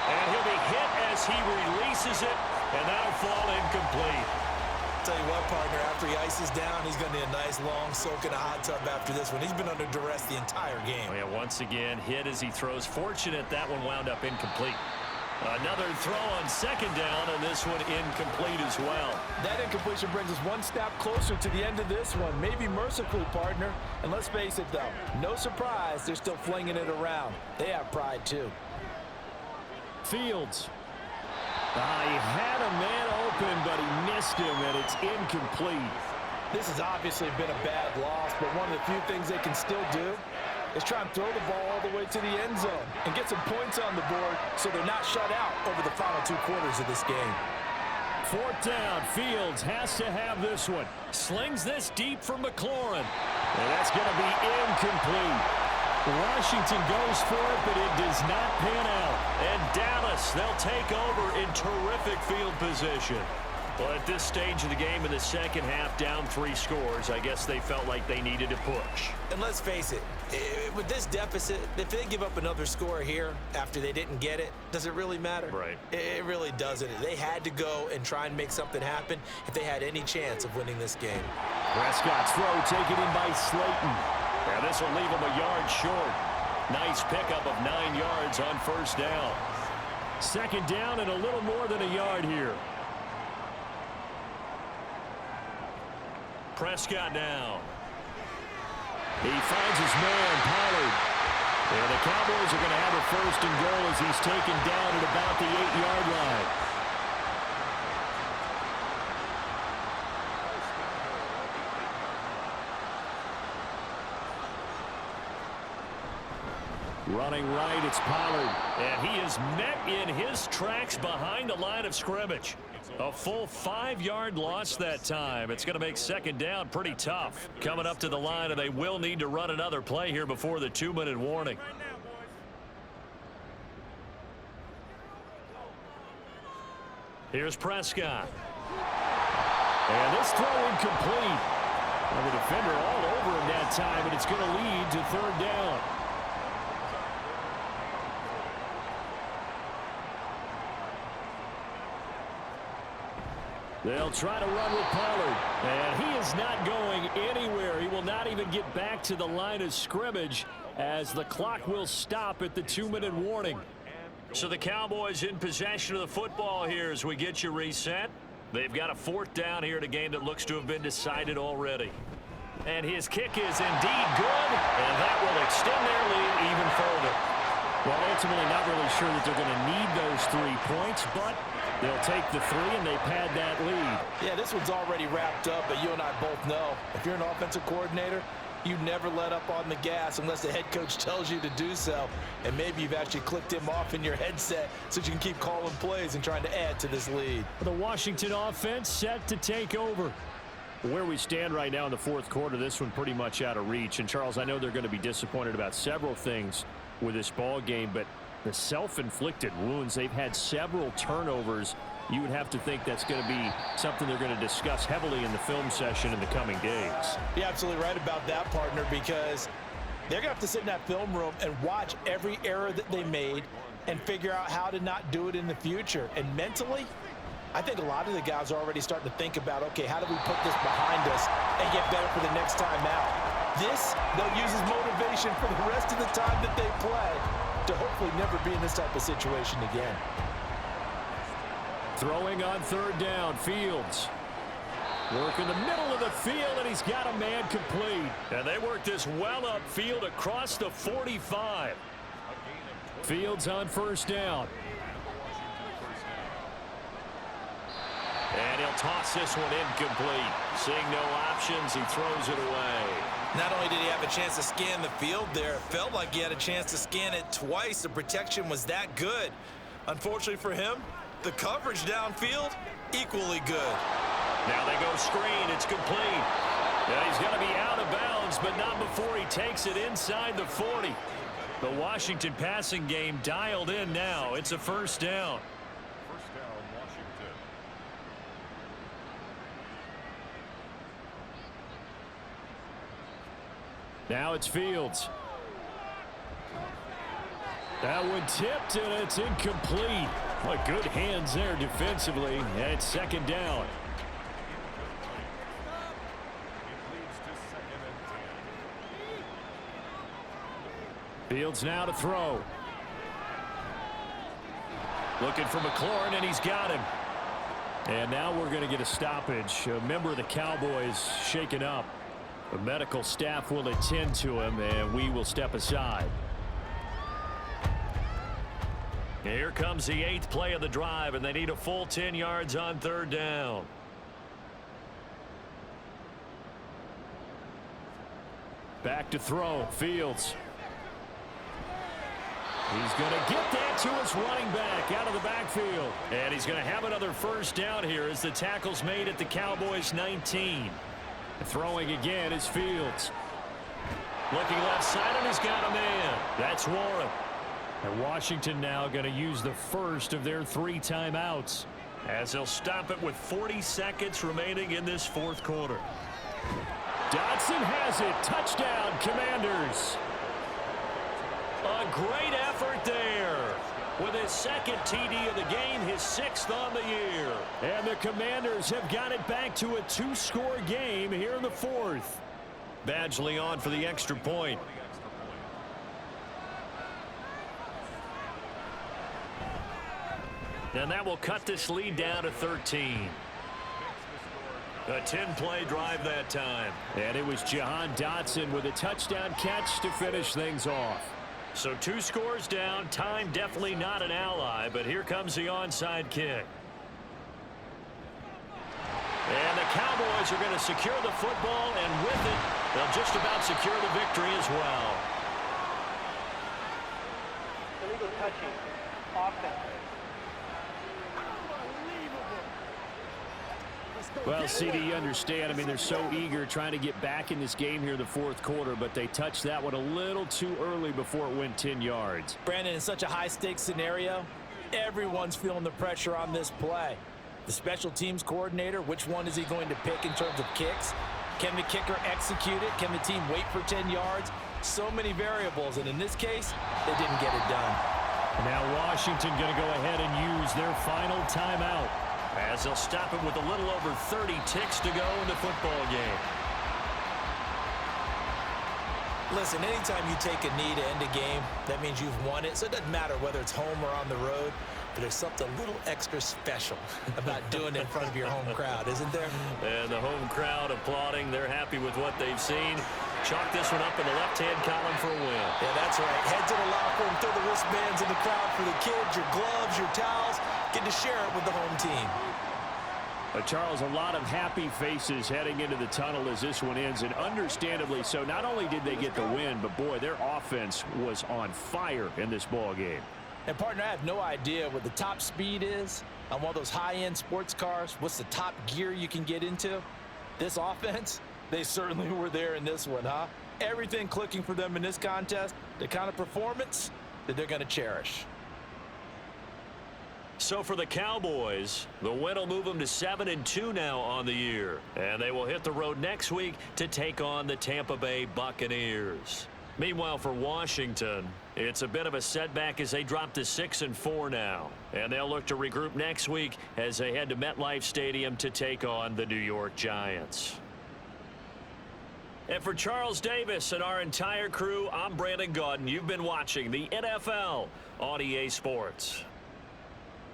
And he'll be hit as he releases it, and that'll fall incomplete. Tell you what, partner, after he ices down, he's going to need a nice long soak in a hot tub after this one. He's been under duress the entire game. Oh, yeah, once again, hit as he throws. Fortunate that one wound up incomplete. Another throw on 2nd down, and this one incomplete as well. That incompletion brings us one step closer to the end of this one. Maybe mercifully, partner. And let's face it, though, no surprise, they're still flinging it around. They have pride, too. Fields. He had a man open, but he missed him, and it's incomplete. This has obviously been a bad loss, but one of the few things they can still do is try and throw the ball all the way to the end zone and get some points on the board so they're not shut out over the final 2 quarters of this game. 4th down, Fields has to have this one. Slings this deep for McLaurin. And that's going to be incomplete. Washington goes for it, but it does not pan out. And Dallas, they'll take over in terrific field position. Well, at this stage of the game in the second half, down 3 scores, I guess they felt like they needed to push. And let's face it, with this deficit, if they give up another score here after they didn't get it, does it really matter? Right. It really doesn't. They had to go and try and make something happen if they had any chance of winning this game. Prescott's throw taken in by Slayton. Now this will leave him a yard short. Nice pickup of 9 yards on 1st down. 2nd down and a little more than a yard here. Prescott now. He finds his man, Pollard. And the Cowboys are going to have a 1st and goal as he's taken down at about the 8-yard line. Running right, it's Pollard. And he is met in his tracks behind the line of scrimmage. A full 5-yard loss that time. It's going to make 2nd down pretty tough. Coming up to the line, and they will need to run another play here before the 2-minute warning. Here's Prescott. And this throw incomplete. And the defender all over him that time, and it's going to lead to 3rd down. They'll try to run with Pollard. And he is not going anywhere. He will not even get back to the line of scrimmage as the clock will stop at the 2-minute warning. So the Cowboys in possession of the football here as we get you reset. They've got a 4th down here in a game that looks to have been decided already. And his kick is indeed good, and that will extend their lead even further. Well, ultimately not really sure that they're going to need those 3 points, but they'll take the 3 and they pad that lead. Yeah, this one's already wrapped up, but you and I both know if you're an offensive coordinator, you never let up on the gas unless the head coach tells you to do so. And maybe you've actually clicked him off in your headset so you can keep calling plays and trying to add to this lead. The Washington offense set to take over. Where we stand right now in the 4th quarter, this one pretty much out of reach. And Charles, I know they're going to be disappointed about several things with this ball game, but the self-inflicted wounds, they've had several turnovers. You would have to think that's going to be something they're going to discuss heavily in the film session in the coming days. You're absolutely right about that, partner, because they're going to have to sit in that film room and watch every error that they made and figure out how to not do it in the future. And mentally, I think a lot of the guys are already starting to think about, okay, how do we put this behind us and get better for the next time out? This, they'll use as motivation for the rest of the time that they play to hopefully never be in this type of situation again. Throwing on third down, Fields. Work in the middle of the field, and he's got a man complete. And they work this well upfield across the 45. Fields on first down. And he'll toss this one incomplete. Seeing no options, he throws it away. Not only did he have a chance to scan the field there, it felt like he had a chance to scan it twice. The protection was that good. Unfortunately for him, the coverage downfield, equally good. Now they go screen. It's complete. Yeah, he's going to be out of bounds, but not before he takes it inside the 40. The Washington passing game dialed in now. It's a first down. First down, Washington. Now it's Fields. That one tipped, and it's incomplete. Well, good hands there defensively. And it's second down. Fields now to throw. Looking for McLaurin, and he's got him. And now we're going to get a stoppage. A member of the Cowboys shaken up. The medical staff will attend to him, and we will step aside. Here comes the 8th play of the drive, and they need a full 10 yards on third down. Back to throw. Fields. He's going to get that to his running back out of the backfield. And he's going to have another first down here as the tackle's made at the Cowboys 19. Throwing again is Fields. Looking left side, and he's got a man. That's Warren. And Washington now going to use the first of their 3 timeouts as they'll stop it with 40 seconds remaining in this fourth quarter. Dotson has it. Touchdown, Commanders. A great effort there. With his second TD of the game, his 6th on the year. And the Commanders have got it back to a 2-score game here in the 4th. Badgley on for the extra point. And that will cut this lead down to 13. A 10-play drive that time. And it was Jahan Dotson with a touchdown catch to finish things off. So 2 scores down. Time definitely not an ally, but here comes the onside kick. And the Cowboys are going to secure the football, and with it, they'll just about secure the victory as well. Illegal touching. Offense. Well, CD, you understand. I mean, they're so eager trying to get back in this game here in the fourth quarter, but they touched that one a little too early before it went 10 yards. Brandon, in such a high-stakes scenario, everyone's feeling the pressure on this play. The special teams coordinator, which one is he going to pick in terms of kicks? Can the kicker execute it? Can the team wait for 10 yards? So many variables, and in this case, they didn't get it done. Now Washington going to go ahead and use their final timeout, as they'll stop it with a little over 30 ticks to go in the football game. Listen, anytime you take a knee to end a game, that means you've won it. So it doesn't matter whether it's home or on the road, but there's something a little extra special about doing it in front of your home crowd, isn't there? And the home crowd applauding. They're happy with what they've seen. Chalk this one up in the left-hand column for a win. Yeah, that's right. Head to the locker room, throw the wristbands in the crowd for the kids, your gloves, your towels. Get to share it with the home team. Charles, a lot of happy faces heading into the tunnel as this one ends, and understandably so. Not only did they get the win, but boy, their offense was on fire in this ball game. And partner, I have no idea what the top speed is on one of those high-end sports cars. What's the top gear you can get into? This offense, they certainly were there in this one, huh? Everything clicking for them in this contest, the kind of performance that they're going to cherish. So for the Cowboys, the win will move them to 7-2 now on the year. And they will hit the road next week to take on the Tampa Bay Buccaneers. Meanwhile, for Washington, it's a bit of a setback as they drop to 6-4 now. And they'll look to regroup next week as they head to MetLife Stadium to take on the New York Giants. And for Charles Davis and our entire crew, I'm Brandon Gaudin. You've been watching the NFL on EA Sports.